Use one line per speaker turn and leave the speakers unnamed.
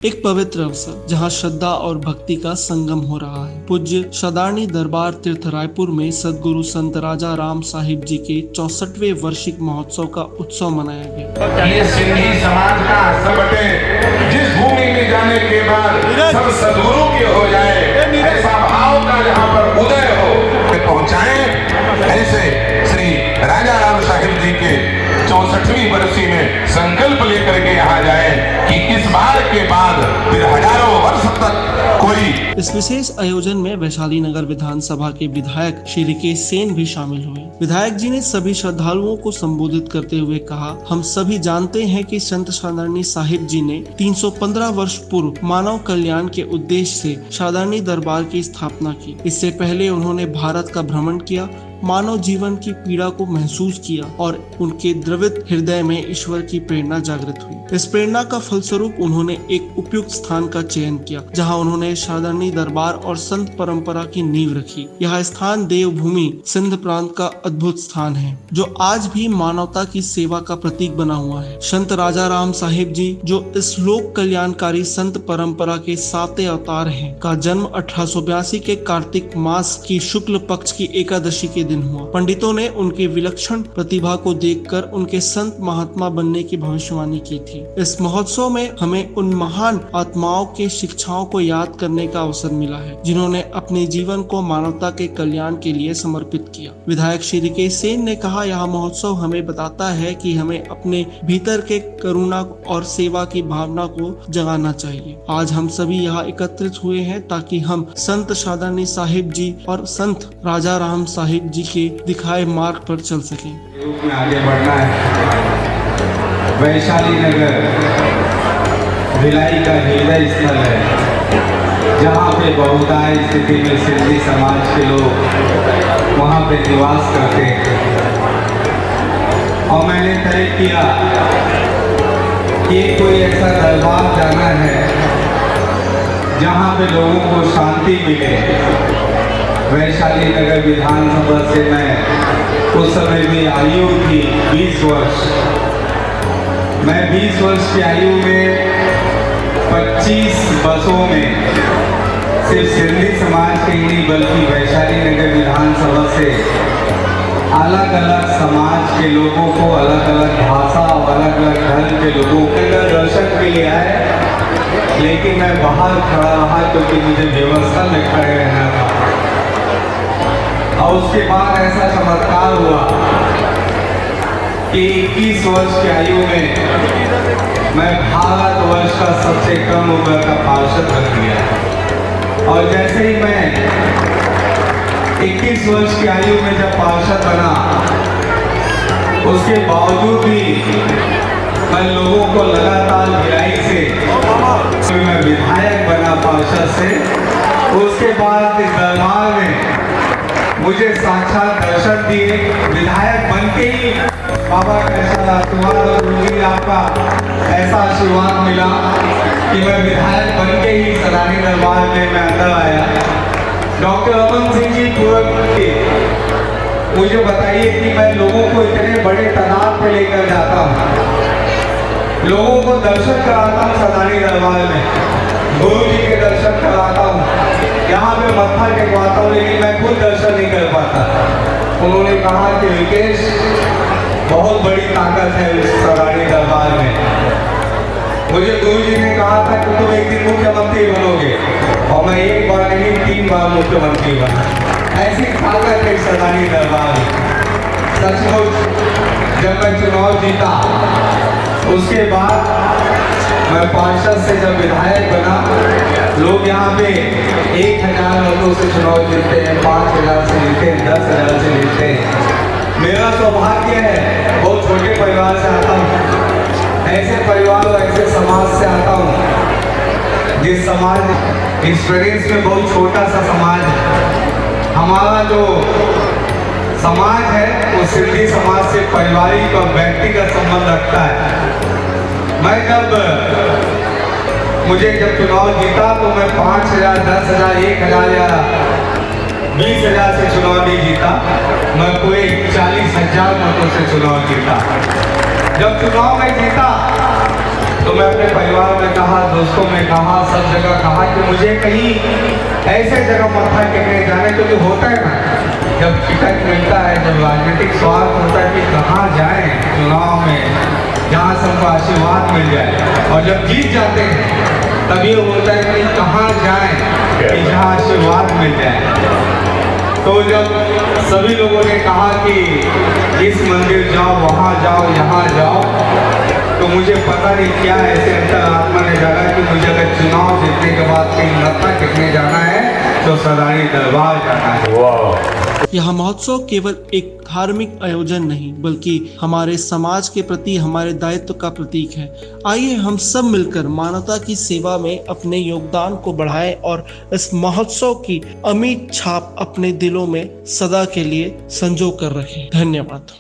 एक पवित्र अवसर जहां श्रद्धा और भक्ति का संगम हो रहा है। पूज्य सदारनी दरबार तीर्थ रायपुर में सदगुरु संत राजा राम साहिब जी के 64वें वार्षिक महोत्सव का उत्सव मनाया गया।
ये सिंधी समाज का सबटे जिस भूमि में जाने के बाद सब सदगुरु के हो जाए, ऐसा भाव का जहाँ पर उदय हो पहुँचाए, ऐसे श्री राजा राम साहिब जी के 64वीं बरसी में संकल्प लेकर के यहाँ जाए कि इस बार के बाद फिर हजारों वर्ष तक कोई।
इस विशेष आयोजन में वैशाली नगर विधानसभा के विधायक श्री रिकेश सेन भी शामिल हुए। विधायक जी ने सभी श्रद्धालुओं को संबोधित करते हुए कहा, हम सभी जानते हैं कि संत सदारनी साहिब जी ने 315 वर्ष पूर्व मानव कल्याण के उद्देश्य से सदारनी दरबार की स्थापना की। इससे पहले उन्होंने भारत का भ्रमण किया, मानव जीवन की पीड़ा को महसूस किया और उनके द्रवित हृदय में ईश्वर की प्रेरणा जागृत हुई। इस प्रेरणा का फलस्वरूप उन्होंने एक उपयुक्त स्थान का चयन किया, जहां उन्होंने सदारनी दरबार और संत परंपरा की नींव रखी। यह स्थान देवभूमि सिंध प्रांत का अद्भुत स्थान है, जो आज भी मानवता की सेवा का प्रतीक बना हुआ है। संत राजा राम साहिब जी, जो इस लोक कल्याणकारी संत परंपरा के 7वें अवतार हैं, का जन्म 1882 के कार्तिक मास की शुक्ल पक्ष की एकादशी के दिन हुआ। पंडितों ने उनके विलक्षण प्रतिभा को देखकर उनके संत महात्मा बनने की भविष्यवाणी की थी। इस महोत्सव में हमें उन महान आत्माओं के शिक्षाओं को याद करने का अवसर मिला है, जिन्होंने अपने जीवन को मानवता के कल्याण के लिए समर्पित किया। विधायक श्री रिकेश सेन ने कहा, यह महोत्सव हमें बताता है कि हमें अपने भीतर के करुणा और सेवा की भावना को जगाना चाहिए। आज हम सभी यहाँ एकत्रित हुए हैं ताकि हम संत सदारनी साहिब जी और संत राजा राम साहिब जी के दिखाए मार्ग पर चल सकें।
रूप में आगे बढ़ना है। वैशाली नगर भिलाई का हृदय स्थल है, जहाँ पे बहुतायत स्थिति में सिंधी समाज के लोग वहाँ पे निवास करते हैं। और मैंने तय किया कि कोई ऐसा दरबार जाना है जहाँ पे लोगों को शांति मिले। वैशाली नगर विधानसभा से मैं उस समय में आयु थी 20 वर्ष। मैं 20 वर्ष की आयु में 25 बसों में सिर्फ सिंधी समाज के ही नहीं बल्कि वैशाली नगर विधानसभा से अलग अलग समाज के लोगों को, अलग अलग भाषा और अलग अलग धर्म के लोगों के दर्शन के लिए आए। लेकिन मैं बाहर खड़ा रहा क्योंकि मुझे व्यवस्था में खड़े रहना था। और उसके बाद ऐसा चमत्कार हुआ कि 21 वर्ष की आयु में मैं भारतवर्ष का सबसे कम उम्र का पार्षद बन गया। और जैसे ही मैं 21 वर्ष की आयु में जब पार्षद बना, उसके बावजूद भी मैं लोगों को लगातार भिलाई से मैं विधायक बना पार्षद से। उसके बाद इस दरबार में मुझे साक्षात दर्शन दिए। विधायक बनते ही बाबा का ऐसा आशीर्वाद और मुझे आपका ऐसा आशीर्वाद मिला कि मैं विधायक बनते ही सदारनी दरबार में मैं अंदर आया। डॉक्टर अमन सिंह जी पूर्व के मुझे बताइए कि मैं लोगों को इतने बड़े तादाद पे लेकर जाता हूँ, लोगों को दर्शन कराता हूँ सदारनी दरबार में, गुरु जी के दर्शन कराता हूँ, यहाँ पे मत्था टेकवाता हूँ, लेकिन मैं खुद दर्शन नहीं कर पाता। उन्होंने कहा कि रिकेश, बहुत बड़ी ताकत है इस सदारनी दरबार में। मुझे गुरु जी ने कहा था कि तुम एक दिन मुख्यमंत्री बनोगे, और मैं एक बार नहीं 3 बार मुख्यमंत्री बना। ऐसी ताकत है सदारनी दरबार में। सचमुच जब मैं चुनाव जीता, उसके बाद मैं पार्षद से जब विधायक बना, लोग यहाँ पे 1000 मतों से चुनाव जीतते हैं, 5000 से जीतते हैं, 10,000 से जीतते हैं। मेरा सौभाग्य है, बहुत छोटे परिवार से आता हूँ, ऐसे परिवार और ऐसे समाज से आता हूँ जिस समाज इस प्रदेश में बहुत छोटा सा समाज है। हमारा जो समाज है वो सिंधी समाज से पारिवारिक और व्यक्तिगत संबंध रखता है। मैं जब चुनाव जीता तो मैं 5,000, 10,000, 1,000 या 20,000 से चुनाव नहीं जीता, मैं पूरे 40,000 मतों से चुनाव जीता। जब चुनाव में जीता तो तो मैं अपने परिवार में कहा, दोस्तों में कहा, सब जगह कहा कि मुझे कहीं ऐसे जगह मत्था टेकने जाने, क्योंकि होता है ना, जब टिकट मिलता है, जब राजनीतिक स्वार्थ होता है कि कहाँ जाएं चुनाव में जहाँ सबको आशीर्वाद मिल जाए, और जब जीत जाते हैं तब ये होता है कि कहाँ जाएं कि जहाँ आशीर्वाद मिल जाए। तो जब सभी लोगों ने कहा कि इस मंदिर जाओ, वहाँ जाओ, यहाँ जाओ, तो मुझे पता नहीं क्या ऐसे अंतरात्मा ने जाना कि मुझे अगर चुनाव जीतने के बाद कहीं मत्था टेकने जाना है तो सदारी दरबार जाना है।
यह महोत्सव केवल एक धार्मिक आयोजन नहीं बल्कि हमारे समाज के प्रति हमारे दायित्व का प्रतीक है। आइए हम सब मिलकर मानवता की सेवा में अपने योगदान को बढ़ाएं और इस महोत्सव की अमिट छाप अपने दिलों में सदा के लिए संजो कर रखें। धन्यवाद।